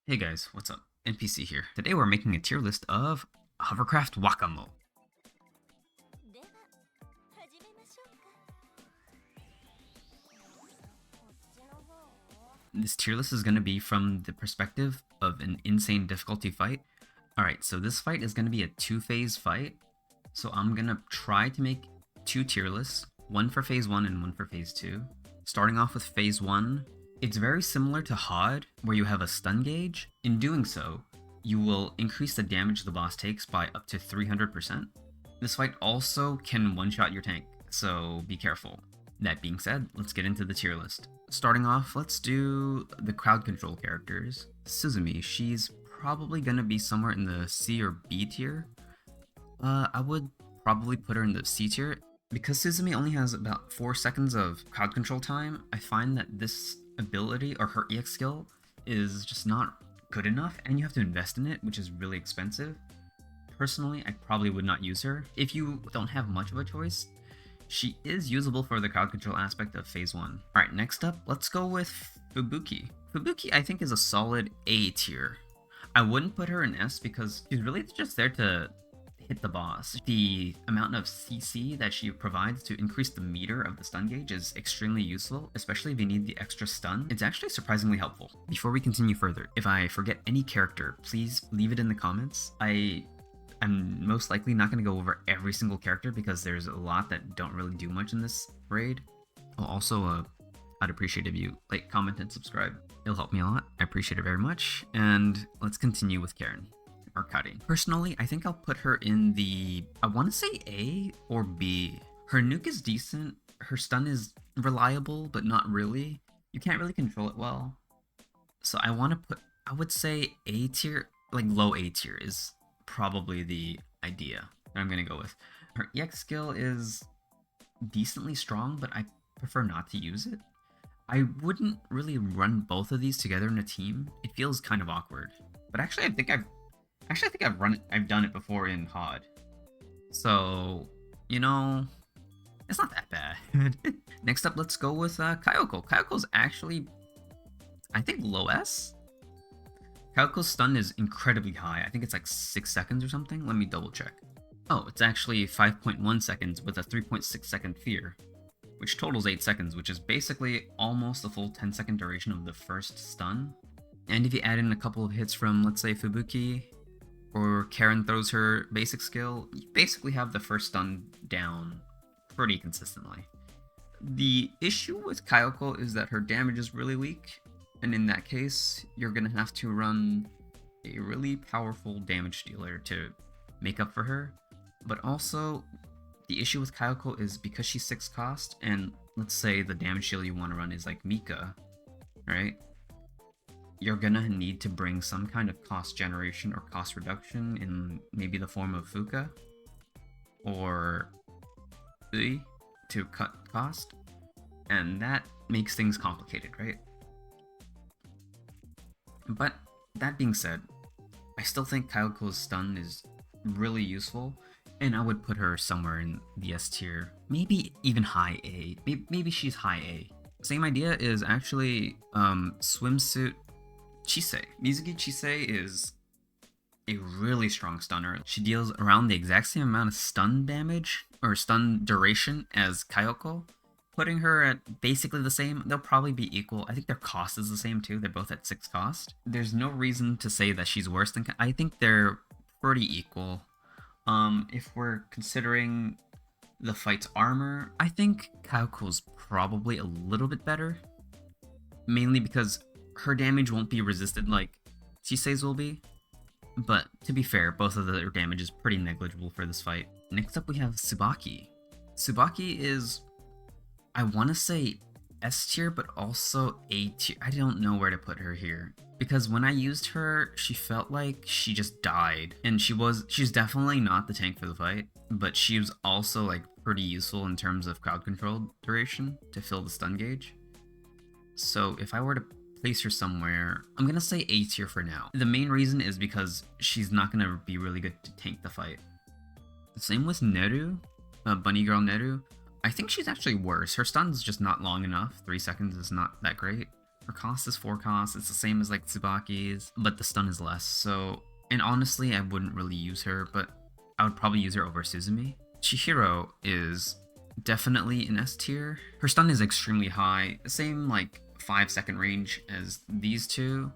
Hey guys, what's up? NPC here. Today we're making a tier list of Hovercraft Wakamo. This tier list is going to be from the perspective of an insane difficulty fight. Alright, so this fight is going to be a two-phase fight. So I'm going to try to make two tier lists, one for phase 1 and one for phase 2. Starting off with phase 1, it's very similar to HOD, where you have a stun gauge. In doing so, you will increase the damage the boss takes by up to 300%. This fight also can one-shot your tank, so be careful. That being said, let's get into the tier list. Starting off, let's do the crowd control characters. Suzumi, she's probably gonna be somewhere in the C or B tier. I would probably put her in the C tier. Because Suzumi only has about 4 seconds of crowd control time, I find that this ability, or her EX skill, is just not good enough, and you have to invest in it, which is really expensive. Personally, I probably would not use her. If you don't have much of a choice, she is usable for the crowd control aspect of phase 1. Alright, next up, let's go with Fubuki. Fubuki, I think, is a solid A tier. I wouldn't put her in S because she's really just there to hit the boss. The amount of CC that she provides to increase the meter of the stun gauge is extremely useful, especially if you need the extra stun. It's actually surprisingly helpful. Before we continue further, if I forget any character, please leave it in the comments. I'm most likely not going to go over every single character because there's a lot that don't really do much in this raid. I'd appreciate if you like, comment, and subscribe. It'll help me a lot. I appreciate it very much. And let's continue with Karen. Or Kaiten. Personally, I think I'll put her in the, I want to say A or B. Her nuke is decent. Her stun is reliable, but not really. You can't really control it well. So I would say A tier, like low A tier is probably the idea that I'm going to go with. Her EX skill is decently strong, but I prefer not to use it. I wouldn't really run both of these together in a team. It feels kind of awkward. But actually, I think I've done it before in HOD. So, you know, it's not that bad. Next up, let's go with Kayoko. Kayoko's actually, I think, low S. Kayoko's stun is incredibly high. I think it's like 6 seconds or something. Let me double check. Oh, it's actually 5.1 seconds with a 3.6 second fear, which totals 8 seconds, which is basically almost the full 10-second duration of the first stun. And if you add in a couple of hits from, let's say, Fubuki, or Karen throws her basic skill, you basically have the first stun down pretty consistently. The issue with Kayoko is that her damage is really weak, and in that case, you're gonna have to run a really powerful damage dealer to make up for her. But also, the issue with Kayoko is because she's 6 cost, and let's say the damage dealer you want to run is like Mika, right? You're gonna need to bring some kind of cost generation or cost reduction in maybe the form of Fuka or Ui to cut cost, and that makes things complicated, right? But that being said, I still think Kayoko's stun is really useful, and I would put her somewhere in the S tier, maybe even high A. Maybe she's high A. Same idea is actually Swimsuit Chise. Mizuki Chise is a really strong stunner. She deals around the exact same amount of stun damage, or stun duration, as Kayoko. Putting her at basically the same, they'll probably be equal. I think their cost is the same too. They're both at 6 cost. There's no reason to say that she's worse than, I think they're pretty equal. If we're considering the fight's armor, I think Kayoko's probably a little bit better. Mainly because her damage won't be resisted like Chise's will be. But to be fair, both of their damage is pretty negligible for this fight. Next up we have Tsubaki. Tsubaki is, I want to say S tier, but also A tier. I don't know where to put her here. Because when I used her, she felt like she just died. And she's definitely not the tank for the fight, but she was also like pretty useful in terms of crowd control duration to fill the stun gauge. So if I were to place her somewhere, I'm gonna say A tier for now. The main reason is because she's not gonna be really good to tank the fight. Same with Neru, Bunny Girl Neru. I think she's actually worse. Her stun's just not long enough. 3 seconds is not that great. Her cost is 4 costs. It's the same as like Tsubaki's, but the stun is less. So, and honestly, I wouldn't really use her, but I would probably use her over Suzumi. Chihiro is definitely an S tier. Her stun is extremely high. Same like 5-second range as these two,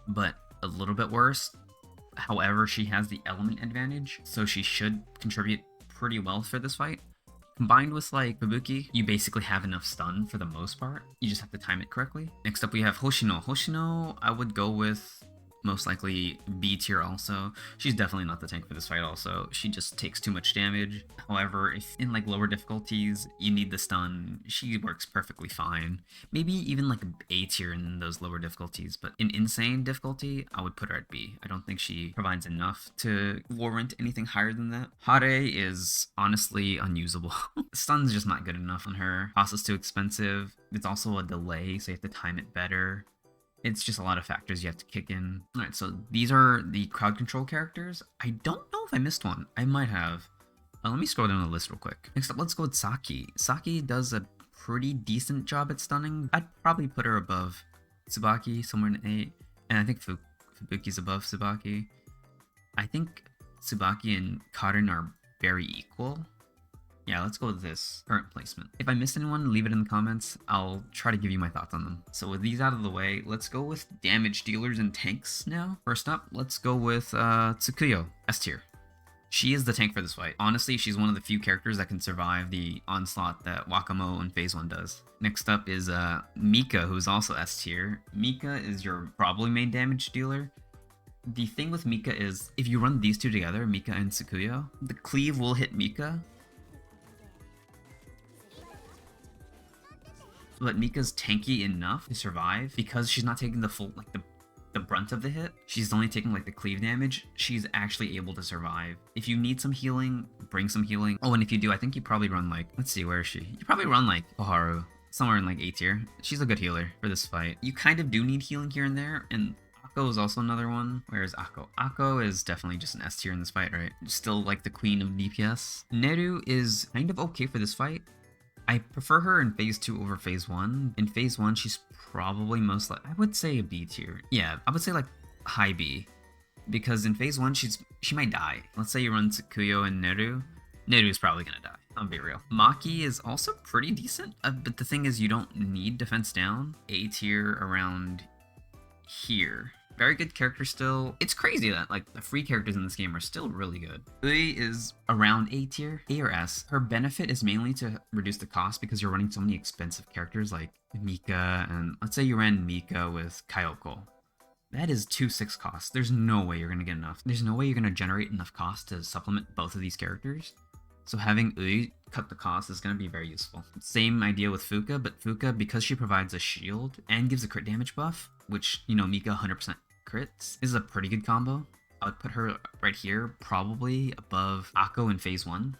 but a little bit worse. However, she has the element advantage, so she should contribute pretty well for this fight. Combined with like Fubuki, you basically have enough stun for the most part. You just have to time it correctly. Next up we have Hoshino. Hoshino, I would go with most likely B tier also. She's definitely not the tank for this fight also. She just takes too much damage. However, if in like lower difficulties you need the stun, she works perfectly fine. Maybe even like A tier in those lower difficulties, but in insane difficulty, I would put her at B. I don't think she provides enough to warrant anything higher than that. Hare is honestly unusable. Stun's just not good enough on her. Cost is too expensive. It's also a delay, so you have to time it better. It's just a lot of factors you have to kick in. Alright, so these are the crowd control characters. I don't know if I missed one. I might have. Let me scroll down the list real quick. Next up, let's go with Saki. Saki does a pretty decent job at stunning. I'd probably put her above Tsubaki, somewhere in 8. And I think Fubuki's above Tsubaki. I think Tsubaki and Kaiten are very equal. Yeah, let's go with this current placement. If I missed anyone, leave it in the comments. I'll try to give you my thoughts on them. So with these out of the way, let's go with damage dealers and tanks now. First up, let's go with Tsukuyo, S tier. She is the tank for this fight. Honestly, she's one of the few characters that can survive the onslaught that Wakamo in Phase 1 does. Next up is Mika, who's also S tier. Mika is your probably main damage dealer. The thing with Mika is, if you run these two together, Mika and Tsukuyo, the cleave will hit Mika, but Mika's tanky enough to survive because she's not taking the full, like the brunt of the hit. She's only taking like the cleave damage. She's actually able to survive. If you need some healing, bring some healing. Oh, and if you do, I think you probably run like, let's see, where is she? You probably run like Koharu, somewhere in like A tier. She's a good healer for this fight. You kind of do need healing here and there, and Akko is also another one. Where is Akko? Akko is definitely just an S tier in this fight, right? Still like the queen of DPS. Neru is kind of okay for this fight. I prefer her in Phase 2 over Phase 1. In Phase 1, she's probably most like, I would say a B tier. Yeah, I would say like high B. Because in Phase 1, she might die. Let's say you run Tsukuyo and Neru. Neru's probably gonna die. I'll be real. Maki is also pretty decent, but the thing is you don't need defense down. A tier around here. Very good character still. It's crazy that like the free characters in this game are still really good. Ui is around A tier, A or S. Her benefit is mainly to reduce the cost because you're running so many expensive characters like Mika, and let's say you ran Mika with Kyoko. That is 2/6 cost. There's no way you're gonna get enough. There's no way you're gonna generate enough cost to supplement both of these characters. So having Ui cut the cost is going to be very useful. Same idea with Fuka, but Fuka, because she provides a shield and gives a crit damage buff, which, you know, Mika 100% crits, is a pretty good combo. I would put her right here, probably above Akko in Phase 1.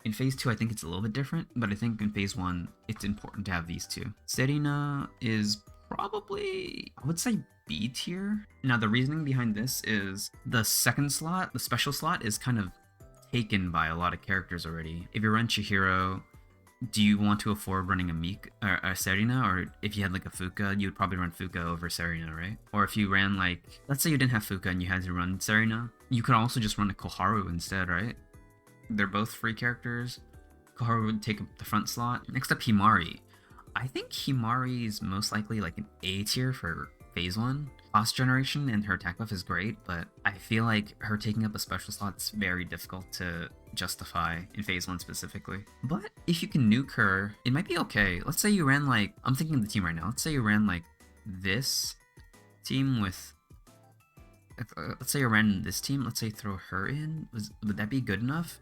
In Phase 2, I think it's a little bit different, but I think in Phase 1, it's important to have these two. Serena is probably, I would say, B tier. Now, the reasoning behind this is the second slot, the special slot, is kind of taken by a lot of characters already. If you run Chihiro, do you want to afford running a Meek or a Serena? Or if you had like a Fuka, you would probably run Fuka over Serena, right? Or if you ran like, let's say you didn't have Fuka and you had to run Serena, you could also just run a Koharu instead, right? They're both free characters. Koharu would take up the front slot. Next up, Himari. I think Himari is most likely like an A tier for Phase 1. Cost generation and her attack buff is great, but I feel like her taking up a special slot is very difficult to justify in Phase 1 specifically. But if you can nuke her, it might be okay. Let's say you ran like, I'm thinking of the team right now. Let's say you ran like this team with, let's say you ran this team. Let's say throw her in. Would that be good enough?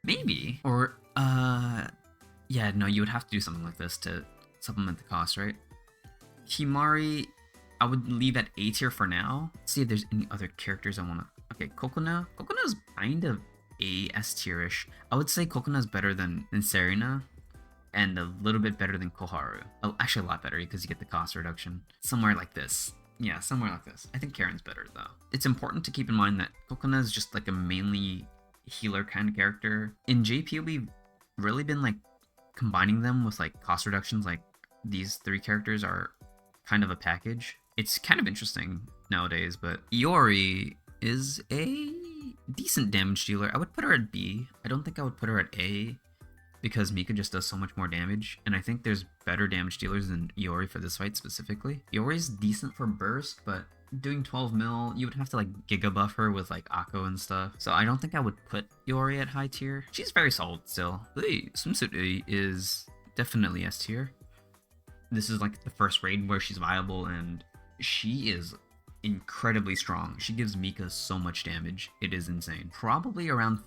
Maybe. Or, yeah, no, you would have to do something like this to supplement the cost, right? Himari, I would leave at A tier for now. Let's see if there's any other characters I want to... Okay, Kokona. Kokona's kind of A S tier-ish. I would say Kokona's better than Serena, and a little bit better than Koharu. Oh, actually a lot better because you get the cost reduction. Somewhere like this. Yeah, somewhere like this. I think Karen's better though. It's important to keep in mind that Kokona is just like a mainly healer kind of character. In JP, we've really been like combining them with like cost reductions. Like these three characters are kind of a package. It's kind of interesting nowadays, but Iori is a decent damage dealer. I would put her at B. I don't think I would put her at A because Mika just does so much more damage, and I think there's better damage dealers than Iori for this fight specifically. Iori's decent for burst, but doing 12 mil, you would have to like giga buff her with like Akko and stuff. So I don't think I would put Iori at high tier. She's very solid still. The swimsuit is definitely S tier. This is like the first raid where she's viable, and she is incredibly strong. She gives Mika so much damage. It is insane. Probably around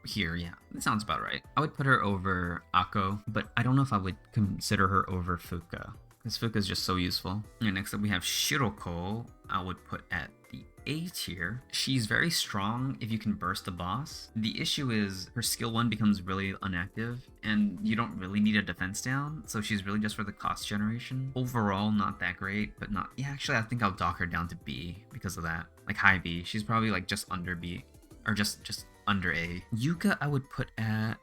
here, yeah, that sounds about right. I would put her over Akko, but I don't know if I would consider her over Fuka, because Fuka is just so useful. And next up we have Shiroko. I would put at the A tier. She's very strong if you can burst the boss. The issue is her skill 1 becomes really inactive, and you don't really need a defense down, so she's really just for the cost generation. Overall, not that great, but not... Yeah, actually, I think I'll dock her down to B because of that. Like high B. She's probably like just under B, or just under A. Yuka, I would put at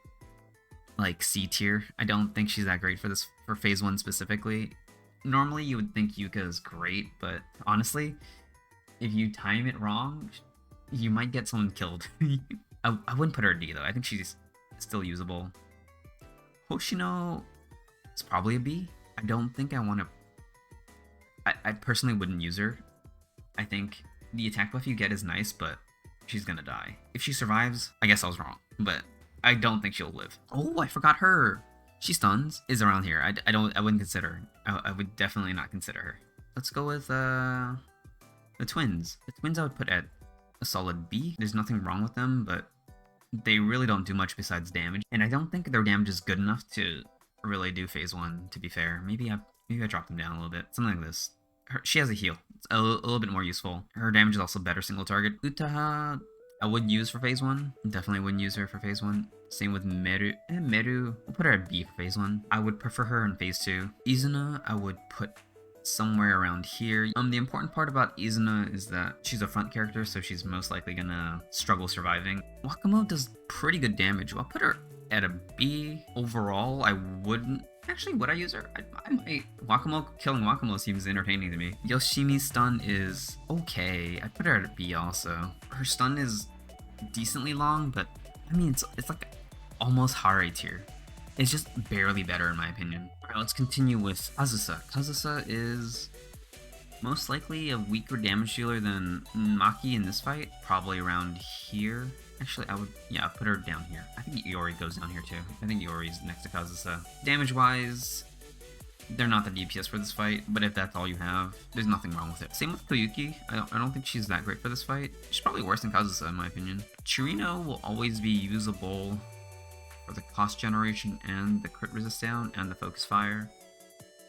like C tier. I don't think she's that great for this, for phase 1 specifically. Normally, you would think Yuka is great, but honestly, if you time it wrong, you might get someone killed. I wouldn't put her at D though. I think she's still usable. Hoshino is probably a B. I don't think I want to... I personally wouldn't use her. I think the attack buff you get is nice, but she's gonna die. If she survives, I guess I was wrong, but I don't think she'll live. Oh, I forgot her. She stuns, is around here. I wouldn't consider her. I would definitely not consider her. Let's go with the twins. The twins I would put at a solid B. There's nothing wrong with them, but they really don't do much besides damage. And I don't think their damage is good enough to really do phase 1, to be fair. Maybe I drop them down a little bit. Something like this. She has a heal. It's a little bit more useful. Her damage is also better single target. Utaha, I would use for phase 1. Definitely wouldn't use her for phase 1. Same with Meru. Meru, we'll put her at B for phase 1. I would prefer her in phase 2. Izuna, I would put somewhere around here. The important part about Izuna is that she's a front character, so she's most likely gonna struggle surviving. Wakamo does pretty good damage. I'll put her at a B. Overall, I wouldn't... Actually, would I use her? I might. Killing Wakamo seems entertaining to me. Yoshimi's stun is okay. I put her at a B also. Her stun is decently long, but I mean, it's like almost Hare tier. It's just barely better in my opinion. Alright, let's continue with Kazusa. Kazusa is most likely a weaker damage dealer than Maki in this fight. Probably around here. Actually, I would, yeah, put her down here. I think Iori goes down here too. I think Iori's next to Kazusa. Damage-wise, they're not the DPS for this fight, but if that's all you have, there's nothing wrong with it. Same with Koyuki. I don't think she's that great for this fight. She's probably worse than Kazusa in my opinion. Chirino will always be usable for the cost generation and the crit resist down and the focus fire.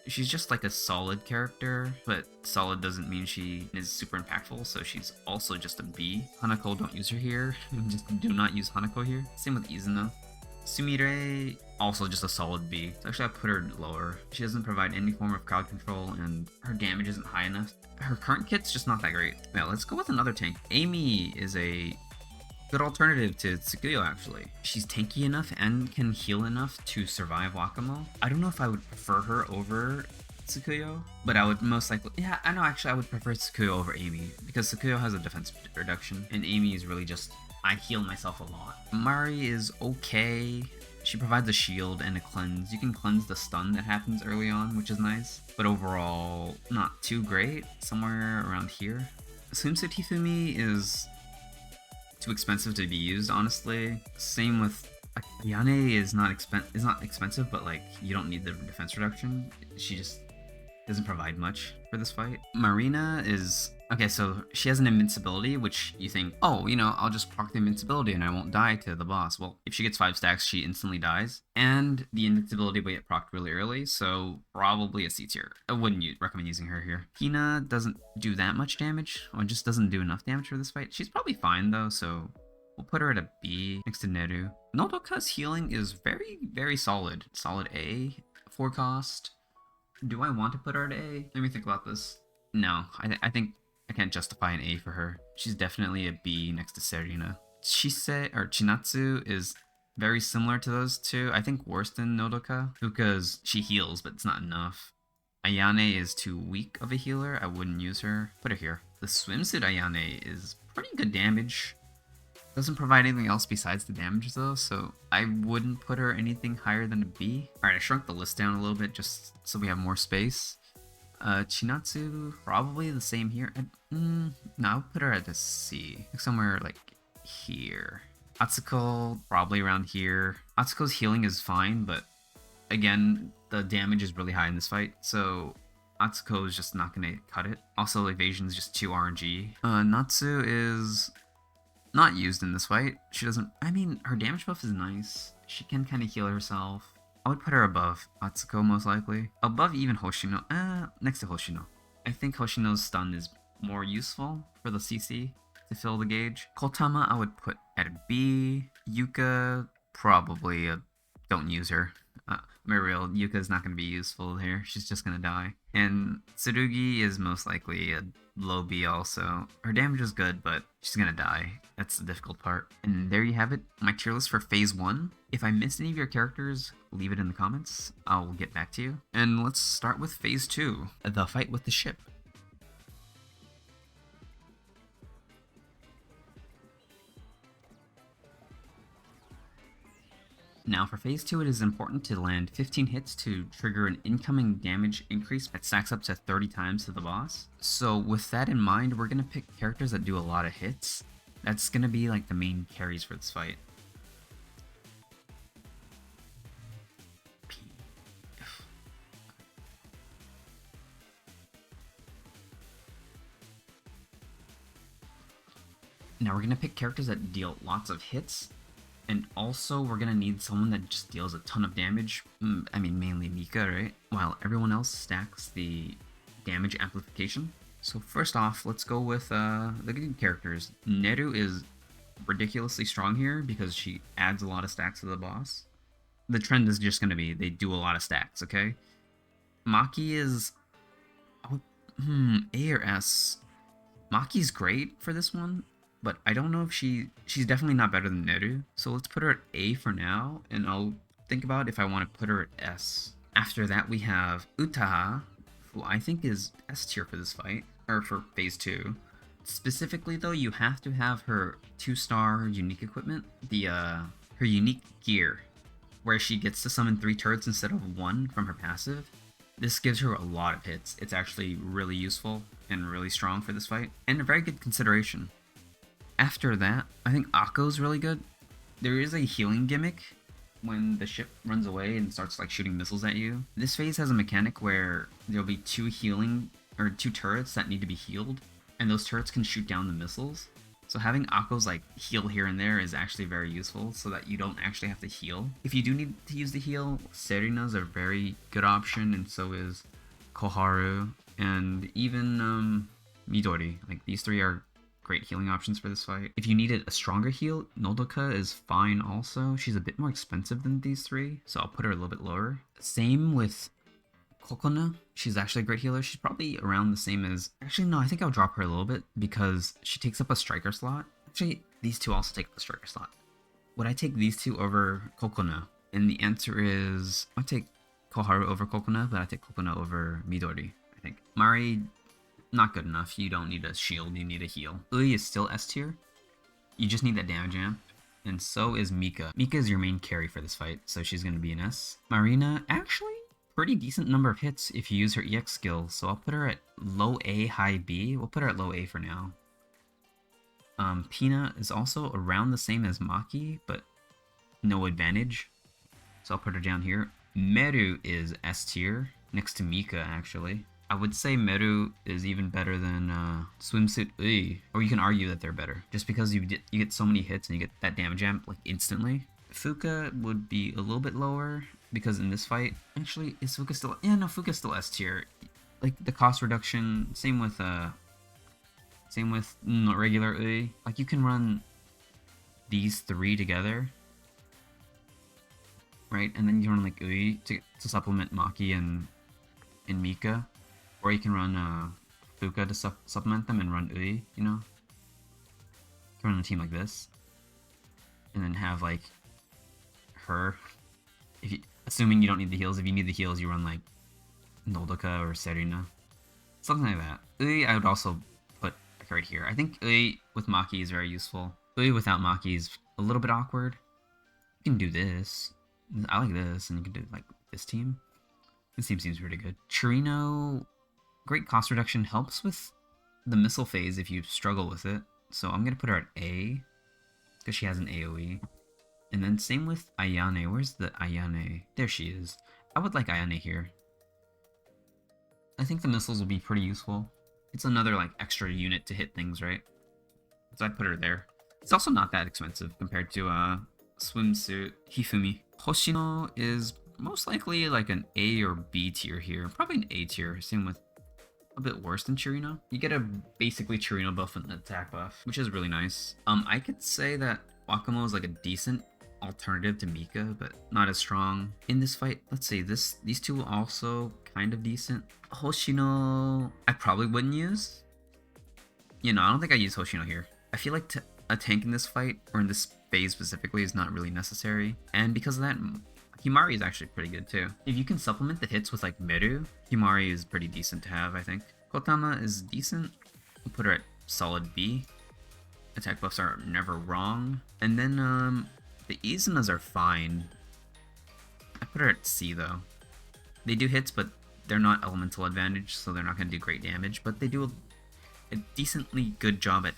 She's just like a solid character, but solid doesn't mean she is super impactful, so she's also just a B. Hanako, don't use her here. Just do not use Hanako here. Same with Izuna. Sumire, also just a solid B. So actually I put her lower. She doesn't provide any form of crowd control, and her damage isn't high enough. Her current kit's just not that great. Now let's go with another tank. Amy is a good alternative to Tsukuyo actually. She's tanky enough and can heal enough to survive Wakamo. I don't know if I would prefer her over Tsukuyo, but I would most likely... Yeah, I know actually I would prefer Tsukuyo over Amy, because Tsukuyo has a defense reduction, and Amy is really just... I heal myself a lot. Mari is okay. She provides a shield and a cleanse. You can cleanse the stun that happens early on, which is nice, but overall not too great. Somewhere around here. Swimsuit Hifumi is too expensive to be used, honestly. Same with Ayane is not expensive, but like you don't need the defense reduction. She just doesn't provide much for this fight. Marina is okay, so she has an invincibility, which you think, oh, you know, I'll just proc the invincibility and I won't die to the boss. Well, if she gets 5 stacks, she instantly dies, and the invincibility will get procced really early, so probably a C tier. I wouldn't recommend using her here. Hina doesn't do that much damage, or just doesn't do enough damage for this fight. She's probably fine though, so we'll put her at a B next to Neru. Nodoka's healing is very, very solid. Solid A for cost. Do I want to put her at A? Let me think about this. No, I think I can't justify an A for her. She's definitely a B next to Serena. Chinatsu is very similar to those two. I think worse than Nodoka, because she heals, but it's not enough. Ayane is too weak of a healer. I wouldn't use her. Put her here. The swimsuit Ayane is pretty good damage. Doesn't provide anything else besides the damage though, so I wouldn't put her anything higher than a B. Alright, I shrunk the list down a little bit just so we have more space. Chinatsu, probably the same here. No, I'll put her at a C. Like somewhere like here. Atsuko, probably around here. Atsuko's healing is fine, but again, the damage is really high in this fight, so Atsuko is just not gonna cut it. Also, evasion is just too RNG. Natsu is not used in this fight. She doesn't, I mean, her damage buff is nice. She can kind of heal herself. I would put her above Atsuko most likely. Above even Hoshino, next to Hoshino. I think Hoshino's stun is more useful for the CC to fill the gauge. Kotama I would put at a B. Yuka, probably don't use her. Very real, Yuka's not going to be useful here. She's just going to die. And Tsurugi is most likely a low B also. Her damage is good, but she's going to die. That's the difficult part. And there you have it, my tier list for Phase 1. If I missed any of your characters, leave it in the comments. I'll get back to you. And let's start with Phase 2, the fight with the ship. Now for Phase 2, it is important to land 15 hits to trigger an incoming damage increase that stacks up to 30 times to the boss. So with that in mind, we're going to pick characters that do a lot of hits. That's going to be like the main carries for this fight. Now we're going to pick characters that deal lots of hits. And also, we're gonna need someone that just deals a ton of damage. I mean, mainly Mika, right? While everyone else stacks the damage amplification. So first off, let's go with the good characters. Neru is ridiculously strong here because she adds a lot of stacks to the boss. The trend is just gonna be they do a lot of stacks, okay? Maki is... A or S. Maki's great for this one, but I don't know if she's definitely not better than Neru. So let's put her at A for now, and I'll think about if I want to put her at S. After that, we have Utaha, who I think is S tier for this fight, or for Phase 2. Specifically though, you have to have her 2-star unique equipment, her unique gear, where she gets to summon 3 turrets instead of 1 from her passive. This gives her a lot of hits. It's actually really useful and really strong for this fight, and a very good consideration. After that, I think Akko's really good. There is a healing gimmick when the ship runs away and starts like shooting missiles at you. This phase has a mechanic where there'll be 2 turrets that need to be healed, and those turrets can shoot down the missiles. So having Akko's like heal here and there is actually very useful so that you don't actually have to heal. If you do need to use the heal, Serina's a very good option, and so is Koharu, and even Midori. Like these 3 are great healing options for this fight. If you needed a stronger heal, Nodoka is fine also. She's a bit more expensive than these 3, so I'll put her a little bit lower. Same with Kokona. She's actually a great healer. She's probably around the same as... Actually, no, I think I'll drop her a little bit because she takes up a striker slot. Actually, these 2 also take up the striker slot. Would I take these 2 over Kokona? And the answer is... I'd take Koharu over Kokona, but I take Kokona over Midori, I think. Mari... not good enough. You don't need a shield, you need a heal. Ui is still S tier. You just need that damage amp. And so is Mika. Mika is your main carry for this fight, so she's going to be an S. Marina, actually, pretty decent number of hits if you use her EX skill, so I'll put her at low A, high B. We'll put her at low A for now. Pina is also around the same as Maki, but no advantage. So I'll put her down here. Meru is S tier, next to Mika, actually. I would say Meru is even better than Swimsuit Ui, or you can argue that they're better, just because you get so many hits and you get that damage amp like instantly. Fuka would be a little bit lower because in this fight, actually, is Fuka still? Yeah, no, Fuka's still S tier. Like the cost reduction, same with regular Ui. Like you can run these 3 together, right? And then you run like Ui to supplement Maki and Mika. Or you can run Fuka to supplement them and run Ui, you know? You can run a team like this. And then have, like, her. Assuming you don't need the heals. If you need the heals, you run, like, Nodoka or Serena. Something like that. Ui, I would also put like right here. I think Ui with Maki is very useful. Ui without Maki is a little bit awkward. You can do this. I like this, and you can do like this team. This team seems pretty good. Chirino, great cost reduction, helps with the missile phase if you struggle with it. So I'm gonna put her at A, because she has an AoE. And then same with Ayane. Where's the Ayane? There she is. I would like Ayane here. I think the missiles will be pretty useful. It's another like extra unit to hit things, right? So I put her there. It's also not that expensive compared to Swimsuit Hifumi. Hoshino is most likely like an A or B tier here. Probably an A tier, same with a bit worse than Chirino. You get a basically Chirino buff and an attack buff, which is really nice. I could say that Wakamo is like a decent alternative to Mika, but not as strong. In this fight, let's see, these two also kind of decent. Hoshino, I probably wouldn't use. You know, I don't think I use Hoshino here. I feel like a tank in this fight, or in this phase specifically, is not really necessary. And because of that, Himari is actually pretty good too. If you can supplement the hits with like Meru, Himari is pretty decent to have, I think. Kotama is decent. We'll put her at solid B. Attack buffs are never wrong. And then the Izunas are fine. I put her at C though. They do hits, but they're not elemental advantage, so they're not going to do great damage. But they do a decently good job at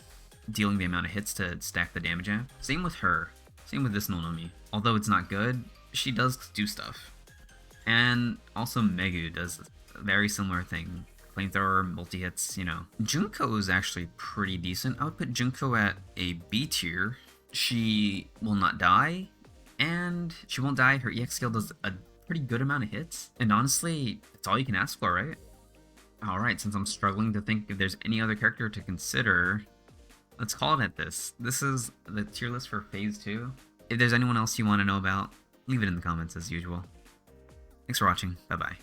dealing the amount of hits to stack the damage out. Same with her. Same with this Nonomi. Although it's not good, she does do stuff. And also Megu does a very similar thing. Flamethrower, multi-hits, you know. Junko is actually pretty decent. I would put Junko at a B tier. She will not die, and she won't die. Her EX skill does a pretty good amount of hits. And honestly, it's all you can ask for, right? Alright, since I'm struggling to think if there's any other character to consider, let's call it at this. This is the tier list for Phase 2. If there's anyone else you want to know about, leave it in the comments as usual. Thanks for watching. Bye-bye.